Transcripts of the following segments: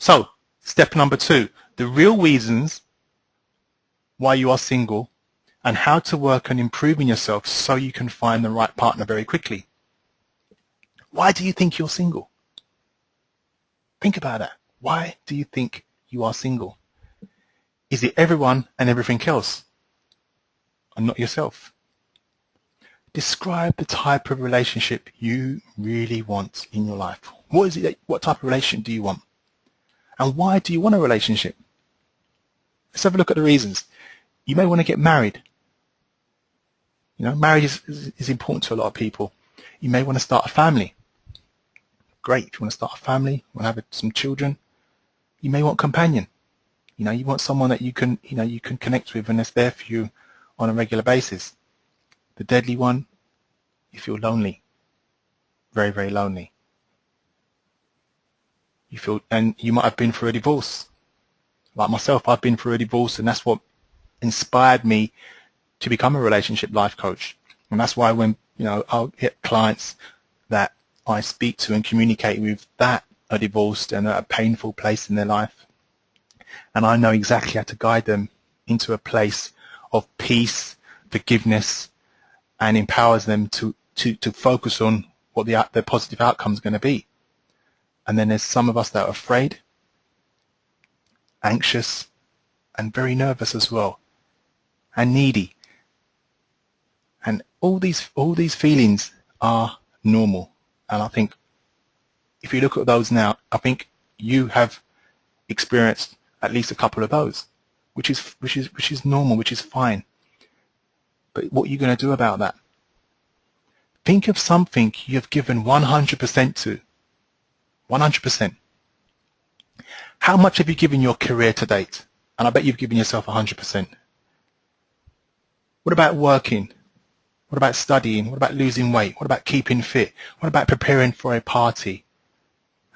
So, step number 2, the real reasons why you are single and how to work on improving yourself so you can find the right partner very quickly. Why do you think you're single? Think about that. Why do you think you are single? Is it everyone and everything else and not yourself? Describe the type of relationship you really want in your life. What type of relationship do you want? And why do you want a relationship? Let's have a look at the reasons. You may want to get married. You know, marriage is important to a lot of people. You may want to start a family. Great. If you want to start a family, you want to have some children. You may want a companion. You know, you want someone that you can connect with and that's there for you on a regular basis. The deadly one, you feel lonely. Very, very lonely. And you might have been through a divorce. Like myself, I've been through a divorce, and that's what inspired me to become a relationship life coach. And that's why when, I'll get clients that I speak to and communicate with that are divorced and at a painful place in their life, and I know exactly how to guide them into a place of peace, forgiveness, and empowers them to focus on what the positive outcome is going to be. And then there's some of us that are afraid, anxious, and very nervous as well, and needy. And all these feelings are normal. And I think if you look at those now, I think you have experienced at least a couple of those, which is normal, which is fine. But what are you going to do about that? Think of something you have given 100% to. 100%. How much have you given your career to date? And I bet you've given yourself 100%. What about working? What about studying? What about losing weight? What about keeping fit? What about preparing for a party?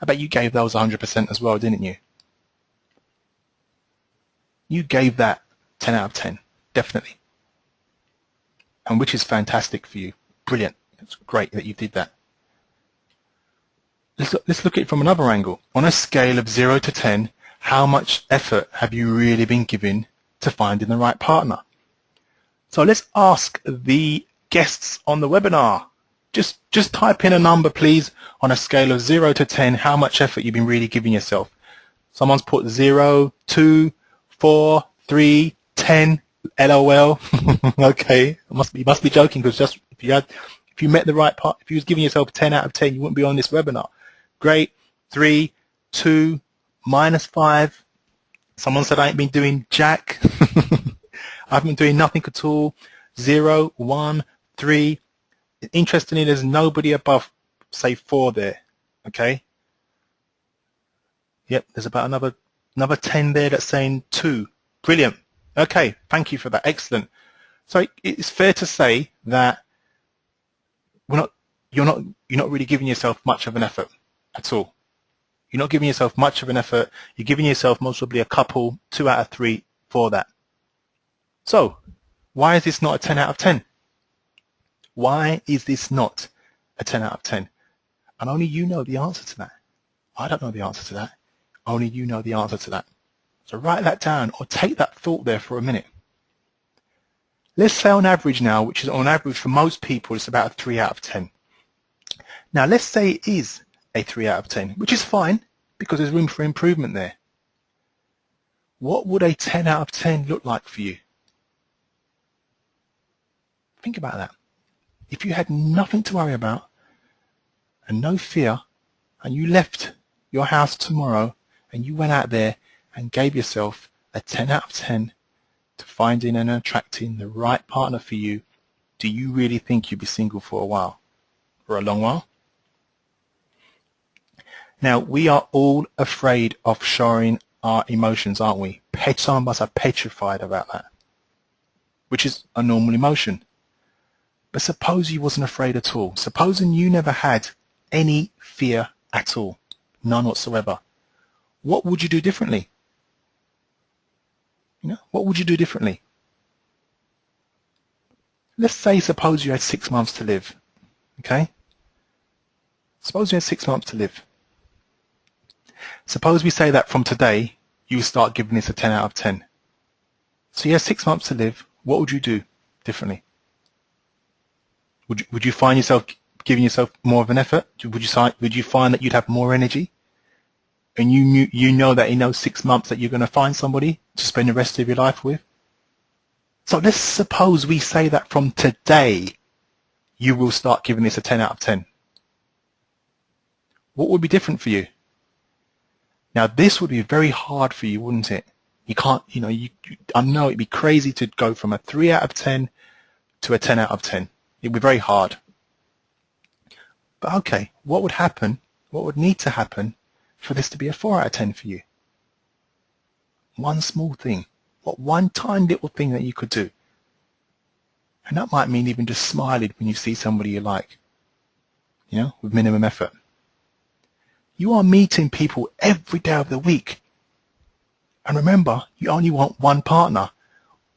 I bet you gave those 100% as well, didn't you? You gave that 10 out of 10, definitely. And which is fantastic for you. Brilliant. It's great that you did that. Let's look at it from another angle. On a scale of 0 to 10, how much effort have you really been giving to finding the right partner? So let's ask the guests on the webinar. Just type in a number, please, on a scale of 0 to 10, how much effort you've been really giving yourself. Someone's put 0, 2, 4, 3, 10, LOL. Okay, you must be joking, because just if you met the right part, if you was giving yourself 10 out of 10, you wouldn't be on this webinar. Great. 3, 2, -5. Someone said I ain't been doing jack. I haven't been doing nothing at all. 0, 1, 3. Interestingly, there's nobody above, say, 4 there. Okay. Yep, there's about another 10 there that's saying 2. Brilliant. Okay, thank you for that. Excellent. So it's fair to say that you're not really giving yourself much of an effort at all. You're not giving yourself much of an effort. You're giving yourself most probably a couple, 2 out of 3 for that. So why is this not a 10 out of 10? Why is this not a 10 out of 10? And only you know the answer to that. I don't know the answer to that. Only you know the answer to that. So write that down, or take that thought there for a minute. Let's say on average now, which is on average for most people, it's about a 3 out of 10. Now let's say it is a 3 out of 10, which is fine because there's room for improvement there. What would a 10 out of 10 look like for you? Think about that. If you had nothing to worry about and no fear, and you left your house tomorrow and you went out there and gave yourself a 10 out of 10 to finding and attracting the right partner for you, do you really think you'd be single for a while? For a long while? Now, we are all afraid of showing our emotions, aren't we? Some of us are petrified about that, which is a normal emotion. But suppose you wasn't afraid at all. Supposing you never had any fear at all, none whatsoever. What would you do differently? What would you do differently? Let's say, suppose you had 6 months to live. Okay? Suppose you had 6 months to live. Suppose we say that from today, you start giving this a 10 out of 10. So you have 6 months to live. What would you do differently? Would you find yourself giving yourself more of an effort? Would you find that you'd have more energy? And you know that in those 6 months that you're going to find somebody to spend the rest of your life with? So let's suppose we say that from today, you will start giving this a 10 out of 10. What would be different for you? Now, this would be very hard for you, wouldn't it? You can't, I know it'd be crazy to go from a 3 out of 10 to a 10 out of 10. It'd be very hard. But okay, what would happen? What would need to happen for this to be a 4 out of 10 for you? One small thing. What one tiny little thing that you could do. And that might mean even just smiling when you see somebody you like, with minimum effort. You are meeting people every day of the week. And remember, you only want one partner.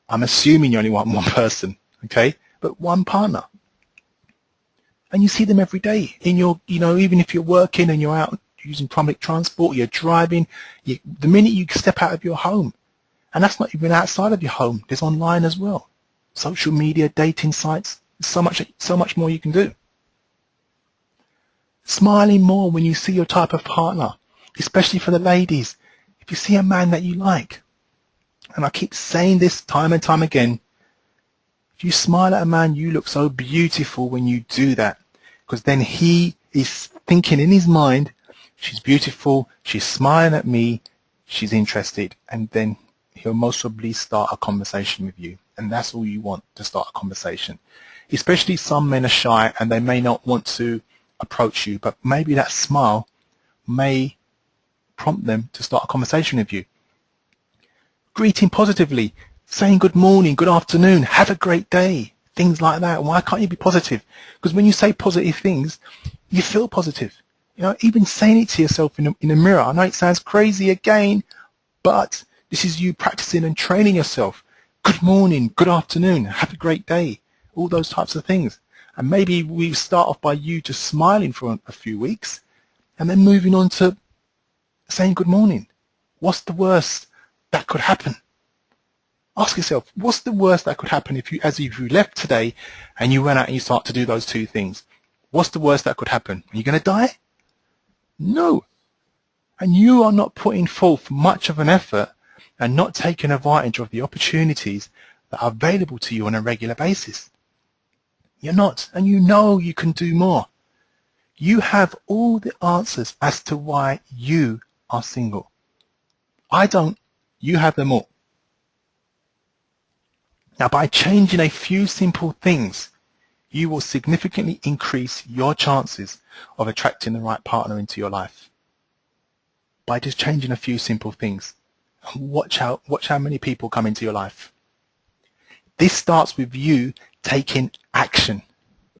I'm assuming you only want one person, okay? But one partner. And you see them every day in your, even if you're working and you're out using public transport, you're driving, the minute you step out of your home, and that's not even outside of your home, there's online as well. Social media, dating sites, so much more you can do. Smiling more when you see your type of partner, especially for the ladies. If you see a man that you like, and I keep saying this time and time again, if you smile at a man, you look so beautiful when you do that, because then he is thinking in his mind, she's beautiful, she's smiling at me, she's interested, and then he'll most probably start a conversation with you. And that's all you want, to start a conversation. Especially some men are shy and they may not want to approach you, but maybe that smile may prompt them to start a conversation with you. Greeting positively, saying good morning, good afternoon, have a great day, things like that. Why can't you be positive? Because when you say positive things, you feel positive. Even saying it to yourself in a mirror. I know it sounds crazy again, but this is you practicing and training yourself. Good morning, good afternoon, have a great day, all those types of things. And maybe we start off by you just smiling for a few weeks and then moving on to saying good morning. What's the worst that could happen? Ask yourself, what's the worst that could happen if you left today and you went out and you start to do those two things? What's the worst that could happen? Are you going to die? No. And you are not putting forth much of an effort and not taking advantage of the opportunities that are available to you on a regular basis. You're not, and you can do more. You have all the answers as to why you are single. I don't. You have them all. Now, by changing a few simple things, you will significantly increase your chances of attracting the right partner into your life. By just changing a few simple things. Watch how many people come into your life. This starts with you taking action.